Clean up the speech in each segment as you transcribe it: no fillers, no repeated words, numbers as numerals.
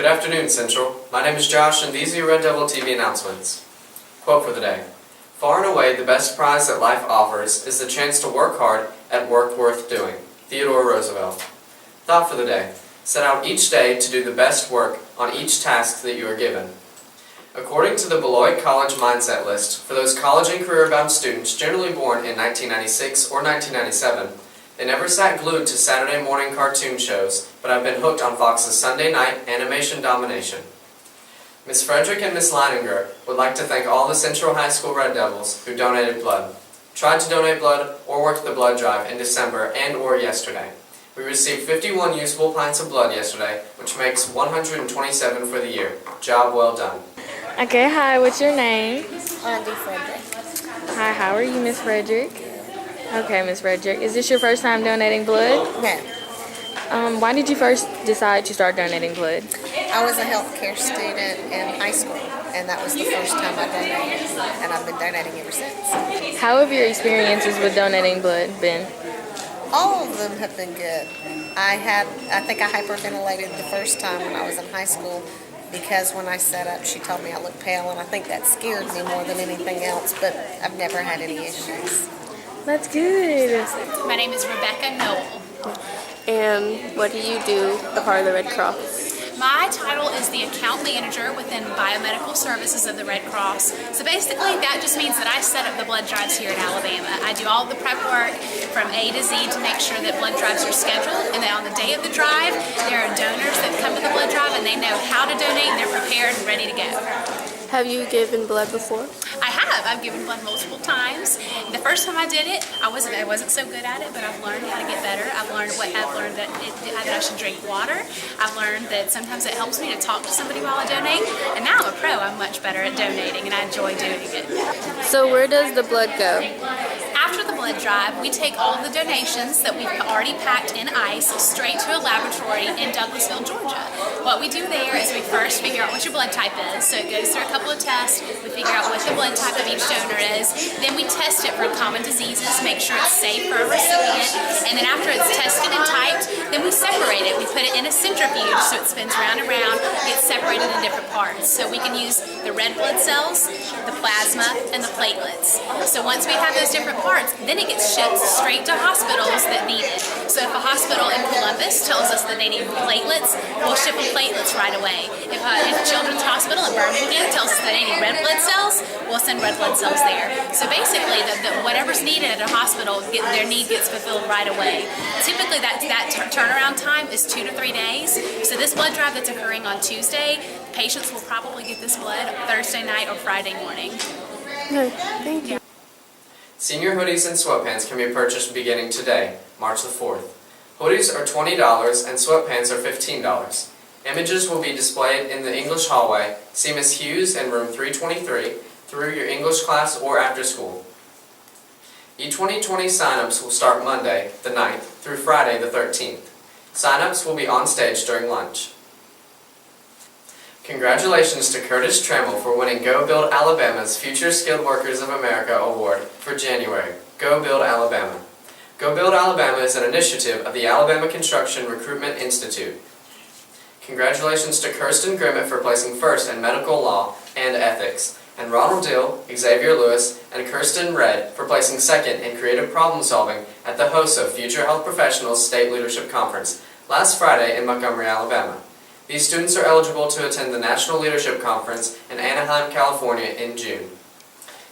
Good afternoon, Central. My name is Josh, and these are your Rdtv announcements. Quote for the day. Far and away, the best prize that life offers is the chance to work hard at work worth doing. Theodore Roosevelt. Thought for the day. Set out each day to do the best work on each task that you are given. According to the Beloit College Mindset List, for those college and career-bound students generally born in 1996 or 1997, they never sat glued to Saturday morning cartoon shows, but have been hooked on Fox's Sunday night animation domination. Ms. Frederick and Ms. Leininger would like to thank all the Central High School Red Devils who donated blood, tried to donate blood, or worked the blood drive in December and/or yesterday. We received 51 usable pints of blood yesterday, which makes 127 for the year. Job well done. Okay, hi, what's your name? Andy Frederick. Hi, how are you, Miss Frederick? Okay, Miss Frederick. Is this your first time donating blood? No. Why did you first decide to start donating blood? I was a healthcare student in high school, and that was the first time I donated, and I've been donating ever since. How have your experiences with donating blood been? All of them have been good. I think I hyperventilated the first time when I was in high school because when I sat up, she told me I looked pale, and I think that scared me more than anything else, but I've never had any issues. That's good. My name is Rebecca Noel. And what do you do as part of the Red Cross? My title is the account manager within biomedical services of the Red Cross. So basically that just means that I set up the blood drives here in Alabama. I do all the prep work from A to Z to make sure that blood drives are scheduled, and then on the day of the drive there are donors that come to the blood drive and they know how to donate and they're prepared and ready to go. Have you given blood before? I have. I've given blood multiple times. The first time I did it, I wasn't so good at it, but I've learned how to get better. I've learned that I should drink water. I've learned that sometimes it helps me to talk to somebody while I donate. And now I'm a pro. I'm much better at donating, and I enjoy doing it. So where does the blood go? After the blood drive, we take all the donations that we've already packed in ice straight to a laboratory in Douglasville, Georgia. What we do there is we first figure out what your blood type is. So it goes through a couple of tests. We figure out what the blood type of each donor is. Then we test it for common diseases, make sure it's safe for a recipient. And then after it's tested and typed, then we separate it. We put it in a centrifuge so it spins round and round, gets separated in different parts. So we can use the red blood cells, the plasma, and the platelets. So once we have those different parts, then it gets shipped straight to hospitals that need it. So if a hospital in Columbus tells us that they need platelets, we'll ship them platelets right away. If Children's Hospital in Birmingham tells us that they need red blood cells, we'll send red blood cells there. So basically, whatever's needed at a hospital, their need gets fulfilled right away. Typically, that turnaround time is 2 to 3 days. So this blood drive that's occurring on Tuesday, patients will probably get this blood Thursday night or Friday morning. Okay, thank you. Senior hoodies and sweatpants can be purchased beginning today, March the 4th. Hoodies are $20 and sweatpants are $15. Images will be displayed in the English hallway. See Ms. Hughes in room 323 through your English class or after school. E2020 sign-ups will start Monday, the 9th, through Friday, the 13th. Sign-ups will be on stage during lunch. Congratulations to Curtis Trammell for winning Go Build Alabama's Future Skilled Workers of America Award for January. Go Build Alabama. Go Build Alabama is an initiative of the Alabama Construction Recruitment Institute. Congratulations to Kirsten Grimmett for placing first in medical law and ethics, and Ronald Dill, Xavier Lewis, and Kirsten Red for placing second in creative problem solving at the HOSA Future Health Professionals State Leadership Conference last Friday in Montgomery, Alabama. These students are eligible to attend the National Leadership Conference in Anaheim, California in June.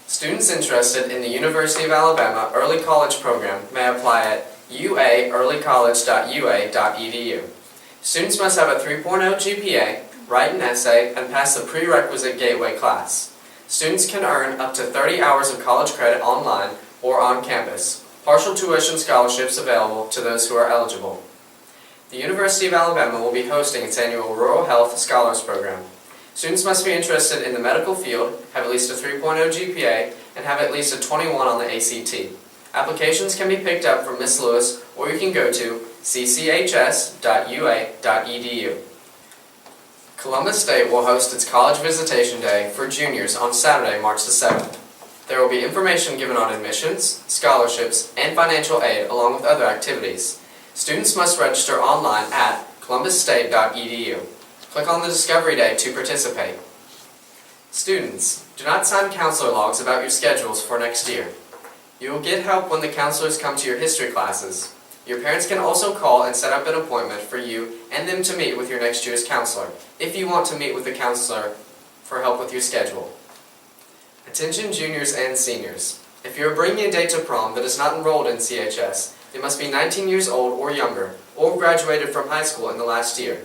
Students interested in the University of Alabama Early College program may apply at uaearlycollege.ua.edu. Students must have a 3.0 GPA, write an essay, and pass the prerequisite gateway class. Students can earn up to 30 hours of college credit online or on campus. Partial tuition scholarships available to those who are eligible. The University of Alabama will be hosting its annual Rural Health Scholars Program. Students must be interested in the medical field, have at least a 3.0 GPA, and have at least a 21 on the ACT. Applications can be picked up from Ms. Lewis, or you can go to cchs.ua.edu. Columbus State will host its College Visitation Day for juniors on Saturday, March the 7th. There will be information given on admissions, scholarships, and financial aid along with other activities. Students must register online at columbusstate.edu. Click on the Discovery Day to participate. Students, do not sign counselor logs about your schedules for next year. You will get help when the counselors come to your history classes. Your parents can also call and set up an appointment for you and them to meet with your next year's counselor, if you want to meet with the counselor for help with your schedule. Attention juniors and seniors. If you are bringing a date to prom that is not enrolled in CHS, they must be 19 years old or younger, or graduated from high school in the last year.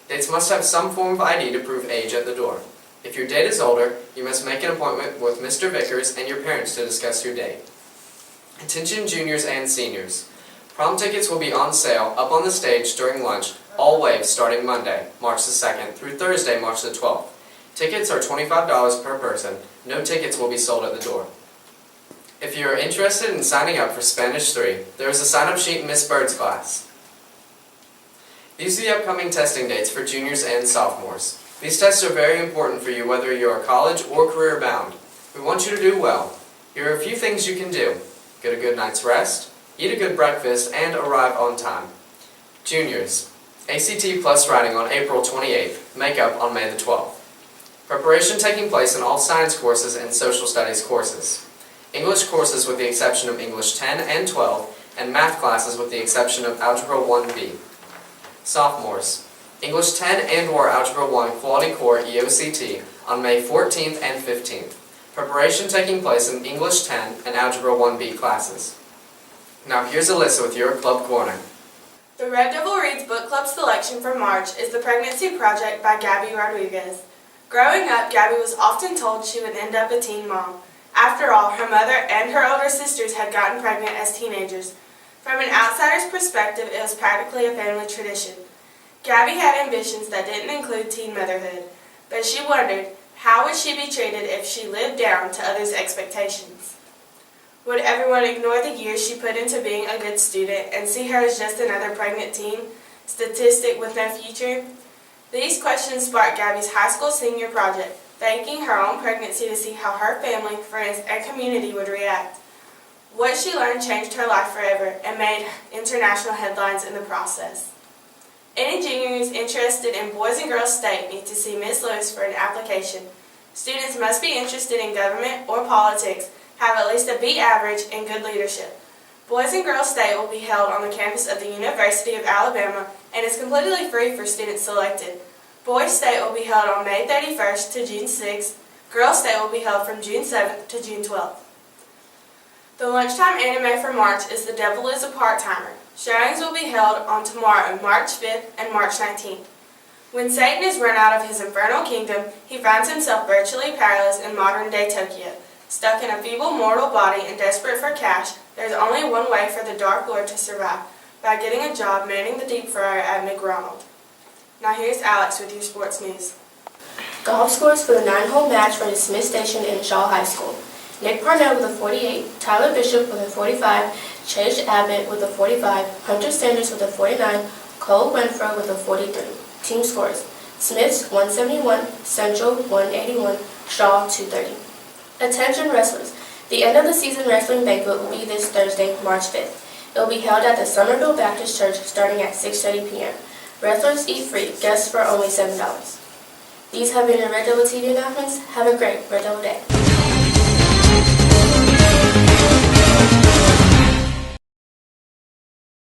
Dates must have some form of ID to prove age at the door. If your date is older, you must make an appointment with Mr. Vickers and your parents to discuss your date. Attention juniors and seniors. Prom tickets will be on sale up on the stage during lunch, all waves starting Monday, March the 2nd through Thursday, March the 12th. Tickets are $25 per person. No tickets will be sold at the door. If you are interested in signing up for Spanish 3, there is a sign-up sheet in Miss Bird's class. These are the upcoming testing dates for juniors and sophomores. These tests are very important for you whether you are college or career bound. We want you to do well. Here are a few things you can do. Get a good night's rest, eat a good breakfast, and arrive on time. Juniors, ACT plus writing on April 28th, makeup on May the 12th. Preparation taking place in all science courses and social studies courses. English courses with the exception of English 10 and 12, and math classes with the exception of Algebra 1B. Sophomores, English 10 and/or Algebra 1 Quality Core EOCT on May 14th and 15th. Preparation taking place in English 10 and Algebra 1B classes. Now here's Alyssa with your Club Corner. The Red Devil Reads Book Club selection for March is The Pregnancy Project by Gabby Rodriguez. Growing up, Gabby was often told she would end up a teen mom. After all, her mother and her older sisters had gotten pregnant as teenagers. From an outsider's perspective, it was practically a family tradition. Gabby had ambitions that didn't include teen motherhood, but she wondered, how would she be treated if she lived down to others' expectations? Would everyone ignore the years she put into being a good student and see her as just another pregnant teen, statistic with no future? These questions sparked Gabby's high school senior project, faking her own pregnancy to see how her family, friends, and community would react. What she learned changed her life forever and made international headlines in the process. Any juniors interested in Boys and Girls State need to see Ms. Lewis for an application. Students must be interested in government or politics, have at least a B average, and good leadership. Boys and Girls State will be held on the campus of the University of Alabama and is completely free for students selected. Boys State will be held on May 31st to June 6th. Girls State will be held from June 7th to June 12th. The lunchtime anime for March is The Devil is a Part-Timer. Showings will be held on tomorrow, March 5th and March 19th. When Satan is run out of his infernal kingdom, he finds himself virtually powerless in modern-day Tokyo. Stuck in a feeble mortal body and desperate for cash, there's only one way for the Dark Lord to survive, by getting a job manning the deep fryer at McRonald. Now here's Alex with your sports news. Golf scores for the 9-hole match for the Smith Station in Shaw High School. Nick Parnell with a 48, Tyler Bishop with a 45, Chase Abbott with a 45, Hunter Sanders with a 49, Cole Winfro with a 43. Team scores: Smiths 171, Central 181, Shaw 230. Attention wrestlers! The end of the season wrestling banquet will be this Thursday, March 5th. It will be held at the Somerville Baptist Church starting at 6:30 p.m. Wrestlers eat free, guests for only $7. These have been your Red Devil TV announcements. Have a great Red Devil Day.